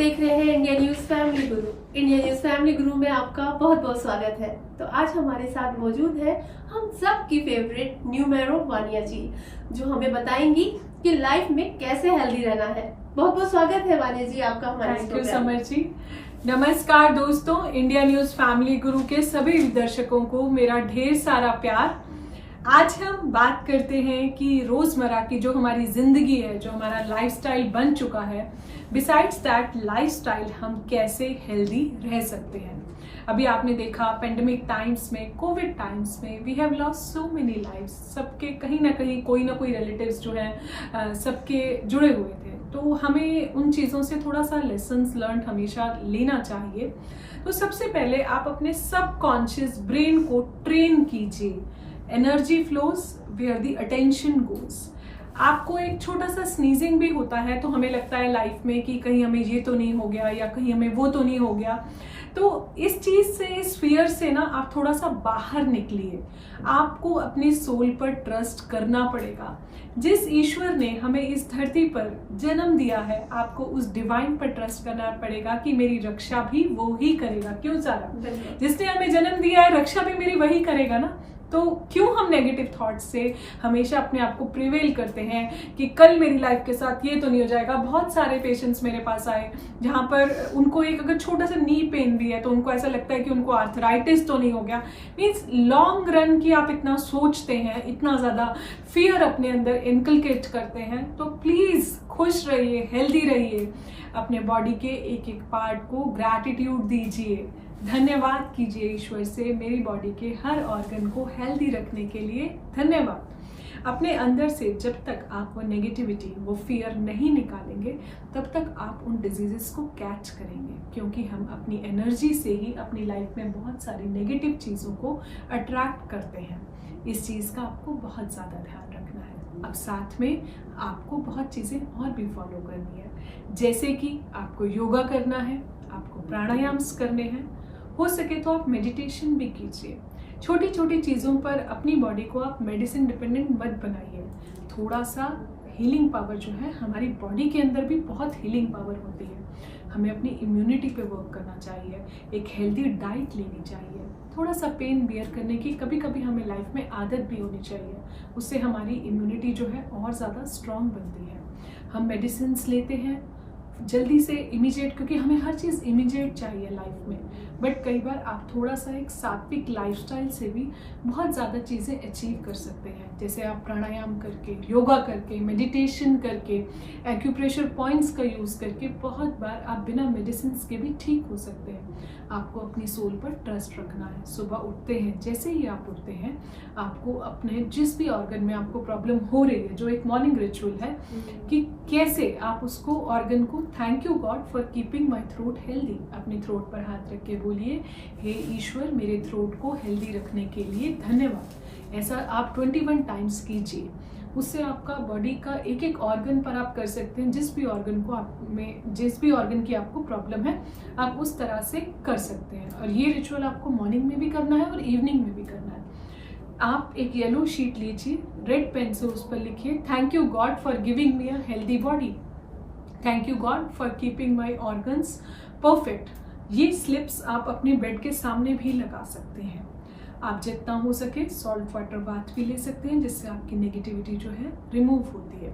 देख रहे हैं इंडिया न्यूज फैमिली गुरु। इंडिया न्यूज फैमिली गुरु में आपका बहुत बहुत स्वागत है। तो आज हमारे साथ मौजूद है हम सब की फेवरेट न्यूमेरो वानिया जी, जो हमें बताएंगी कि लाइफ में कैसे हेल्दी रहना है। बहुत बहुत स्वागत है वानिया जी आपका हमारे। थैंक यू समर जी। नमस्कार दोस्तों, इंडिया न्यूज फैमिली गुरु के सभी दर्शकों को मेरा ढेर सारा प्यार। आज हम बात करते हैं कि रोजमर्रा की जो हमारी जिंदगी है, जो हमारा लाइफस्टाइल बन चुका है, बिसाइड्स दैट लाइफस्टाइल हम कैसे हेल्दी रह सकते हैं। अभी आपने देखा पेंडेमिक टाइम्स में, कोविड टाइम्स में, we have lost so many lives. सबके कहीं ना कहीं कोई ना कोई रिलेटिव्स जो है सबके जुड़े हुए थे। तो हमें उन चीज़ों से थोड़ा सा लेसन्स लर्न हमेशा लेना चाहिए। तो सबसे पहले आप अपने सबकॉन्शियस ब्रेन को ट्रेन कीजिए। Energy flows where the attention goes. आपको एक छोटा सा स्नीजिंग भी होता है तो हमें लगता है लाइफ में कि कहीं हमें ये तो नहीं हो गया या कहीं हमें वो तो नहीं हो गया। तो इस चीज से, इस फियर से ना आप थोड़ा सा बाहर निकलिए। आपको अपनी सोल पर ट्रस्ट करना पड़ेगा। जिस ईश्वर ने हमें इस धरती पर जन्म दिया है, आपको उस डिवाइन पर ट्रस्ट करना पड़ेगा कि मेरी रक्षा भी वो ही करेगा। क्यों सारा, जिसने हमें जन्म दिया है, रक्षा भी मेरी वही करेगा ना। तो क्यों हम नेगेटिव थॉट्स से हमेशा अपने आप को प्रिवेल करते हैं कि कल मेरी लाइफ के साथ ये तो नहीं हो जाएगा। बहुत सारे पेशेंट्स मेरे पास आए जहाँ पर उनको एक अगर छोटा सा नी पेन भी है तो उनको ऐसा लगता है कि उनको आर्थराइटिस तो नहीं हो गया। मीन्स लॉन्ग रन की आप इतना सोचते हैं, इतना ज़्यादा फियर अपने अंदर इनकलकेट करते हैं। तो प्लीज़ खुश रहिए, हेल्दी रहिए, अपने बॉडी के एक एक पार्ट को ग्रैटिट्यूड दीजिए, धन्यवाद कीजिए ईश्वर से मेरी बॉडी के हर ऑर्गन को हेल्दी रखने के लिए धन्यवाद। अपने अंदर से जब तक आप वो नेगेटिविटी, वो फियर नहीं निकालेंगे, तब तक आप उन डिजीजेस को कैच करेंगे। क्योंकि हम अपनी एनर्जी से ही अपनी लाइफ में बहुत सारी नेगेटिव चीज़ों को अट्रैक्ट करते हैं। इस चीज़ का आपको बहुत ज़्यादा ध्यान रखना है। अब साथ में आपको बहुत चीज़ें और भी फॉलो करनी है, जैसे कि आपको योगा करना है, आपको प्राणायाम्स करने हैं, हो सके तो आप मेडिटेशन भी कीजिए। छोटी छोटी चीज़ों पर अपनी बॉडी को आप मेडिसिन डिपेंडेंट मत बनाइए। थोड़ा सा हीलिंग पावर जो है, हमारी बॉडी के अंदर भी बहुत हीलिंग पावर होती है। हमें अपनी इम्यूनिटी पे वर्क करना चाहिए, एक हेल्दी डाइट लेनी चाहिए, थोड़ा सा पेन बियर करने की कभी कभी हमें लाइफ में आदत भी होनी चाहिए। उससे हमारी इम्यूनिटी जो है और ज़्यादा स्ट्रॉन्ग बनती है। हम मेडिसिन लेते हैं जल्दी से, इमीडिएट, क्योंकि हमें हर चीज़ इमीडिएट चाहिए लाइफ में। बट कई बार आप थोड़ा सा एक सात्विक लाइफस्टाइल से भी बहुत ज़्यादा चीज़ें अचीव कर सकते हैं। जैसे आप प्राणायाम करके, योगा करके, मेडिटेशन करके, एक्यूप्रेशर पॉइंट्स का यूज़ करके बहुत बार आप बिना मेडिसिन के भी ठीक हो सकते हैं। आपको अपनी सोल पर ट्रस्ट रखना है। सुबह उठते हैं, जैसे ही आप उठते हैं, आपको अपने जिस भी ऑर्गन में आपको प्रॉब्लम हो रही है, जो एक मॉर्निंग रिचुअल है कि कैसे आप उसको ऑर्गन को, thank you God for keeping my throat healthy, अपने थ्रोट पर हाथ रख के बोलिए, हे ईश्वर मेरे थ्रोट को हेल्दी रखने के लिए धन्यवाद। ऐसा आप 21 टाइम्स कीजिए। उससे आपका बॉडी का एक एक ऑर्गन पर आप कर सकते हैं। जिस भी ऑर्गन को आप में, जिस भी ऑर्गन की आपको प्रॉब्लम है, आप उस तरह से कर सकते हैं। और ये रिचुअल आपको मॉर्निंग में भी करना है और इवनिंग में भी करना है। आप एक येलो शीट लीजिए, रेड पेन से उस पर लिखिए, thank you God for giving me a healthy body, thank you God for keeping my organs perfect. ये स्लिप्स आप अपने बेड के सामने भी लगा सकते हैं। आप जितना हो सके सॉल्ट वाटर बाथ भी ले सकते हैं, जिससे आपकी नेगेटिविटी जो है रिमूव होती है।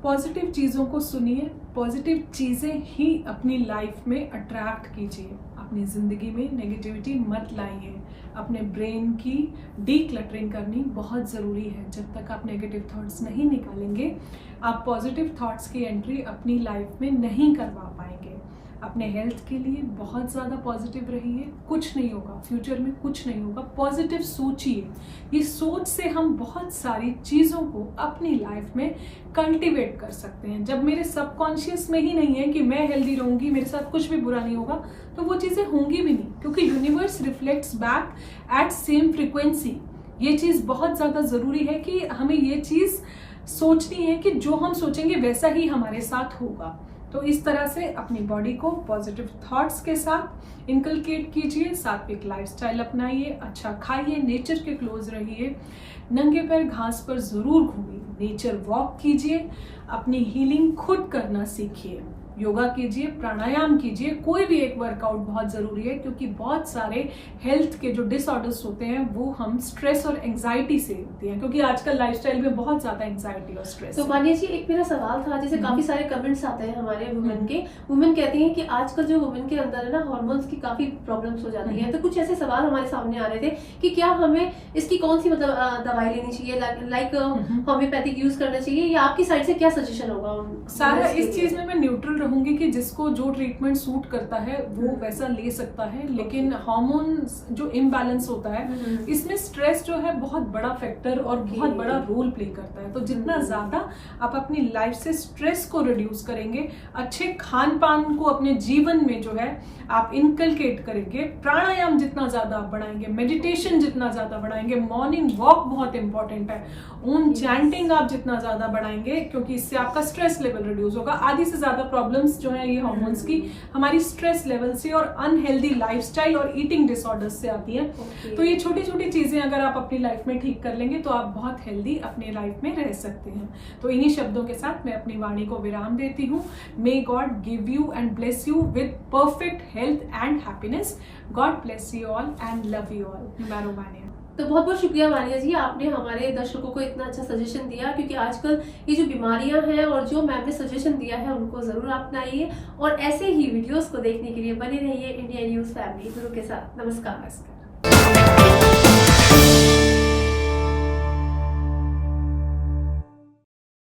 पॉजिटिव चीज़ों को सुनिए, पॉजिटिव चीज़ें ही अपनी लाइफ में अट्रैक्ट कीजिए। अपनी ज़िंदगी में नेगेटिविटी मत लाइए। अपने ब्रेन की डीक्लटरिंग करनी बहुत ज़रूरी है। जब तक आप नेगेटिव थॉट्स नहीं निकालेंगे, आप पॉजिटिव थॉट्स की एंट्री अपनी लाइफ में नहीं करवा पाएंगे। अपने हेल्थ के लिए बहुत ज़्यादा पॉजिटिव रहिए। कुछ नहीं होगा, फ्यूचर में कुछ नहीं होगा। पॉजिटिव सोचिए। ये सोच से हम बहुत सारी चीज़ों को अपनी लाइफ में कल्टिवेट कर सकते हैं। जब मेरे सबकॉन्शियस में ही नहीं है कि मैं हेल्दी रहूँगी, मेरे साथ कुछ भी बुरा नहीं होगा, तो वो चीज़ें होंगी भी नहीं, क्योंकि universe reflects back at same frequency. ये चीज़ बहुत ज़्यादा ज़रूरी है कि हमें ये चीज़ सोचनी है कि जो हम सोचेंगे वैसा ही हमारे साथ होगा। तो इस तरह से अपनी बॉडी को पॉजिटिव थॉट्स के साथ इनकलकेट कीजिए। सात्विक लाइफस्टाइल अपनाइए, अच्छा खाइए, नेचर के क्लोज रहिए, नंगे पैर घास पर जरूर घूमिए, नेचर वॉक कीजिए, अपनी हीलिंग खुद करना सीखिए। योगा कीजिए, प्राणायाम कीजिए, कोई भी एक वर्कआउट बहुत जरूरी है, क्योंकि बहुत सारे हेल्थ के जो डिसऑर्डर्स होते हैं वो हम स्ट्रेस और एंजाइटी से होती हैं, क्योंकि आजकल लाइफस्टाइल में बहुत ज्यादा एंजाइटी और स्ट्रेस। तो मानिए जी, एक मेरा सवाल था, जैसे काफी सारे कमेंट्स आते हैं हमारे वुमेन के, वुमेन कहती हैं कि आजकल जो वुमेन के अंदर है ना, हार्मोन्स की काफी प्रॉब्लम्स हो जाती हैं। तो कुछ ऐसे सवाल हमारे सामने आ रहे थे कि क्या हमें इसकी कौन सी मतलब दवाई लेनी चाहिए, लाइक होम्योपैथिक यूज करना चाहिए, या आपकी साइड से क्या सजेशन होगा? सारा इस चीज में मैं न्यूट्रल रहूंगी कि जिसको जो ट्रीटमेंट सूट करता है वो वैसा ले सकता है, लेकिन हार्मोन्स जो इम्बैलेंस होता है इसमें स्ट्रेस जो है बहुत बड़ा फैक्टर और बहुत बड़ा रोल प्ले करता है। तो जितना ज्यादा आप अपनी लाइफ से स्ट्रेस को रिड्यूस करेंगे, अच्छे खान पान को अपने जीवन में जो है आप इनकलकेट करेंगे, प्राणायाम जितना ज्यादा आप बढ़ाएंगे, मेडिटेशन जितना ज्यादा बढ़ाएंगे, मॉर्निंग वॉक बहुत इंपॉर्टेंट है, ओम चैंटिंग आप जितना ज्यादा बढ़ाएंगे, क्योंकि इससे आपका स्ट्रेस लेवल रिड्यूस होगा। आधी से ज्यादा प्रॉब्लम्स जो है ये हार्मोन्स की हमारी स्ट्रेस लेवल से और अनहेल्दी लाइफस्टाइल और ईटिंग डिसऑर्डर्स से आती हैं। तो ये छोटी छोटी चीजें अगर आप अपनी लाइफ में ठीक कर लेंगे तो आप बहुत हेल्दी अपने लाइफ में रह सकते हैं। तो इन्हीं शब्दों के साथ मैं अपनी वाणी को विराम देती हूँ। May God give you and bless you with perfect health and happiness. God bless you all and love you all. Numero Vaniya. तो बहुत बहुत शुक्रिया वानिया जी, आपने हमारे दर्शकों को इतना अच्छा सजेशन दिया, क्योंकि आजकल ये जो बीमारियां हैं और जो मैम ने सजेशन दिया है उनको जरूर अपनाइए, और ऐसे ही वीडियोस को देखने के लिए बने रहिए इंडिया न्यूज फैमिली गुरु के साथ। नमस्कार।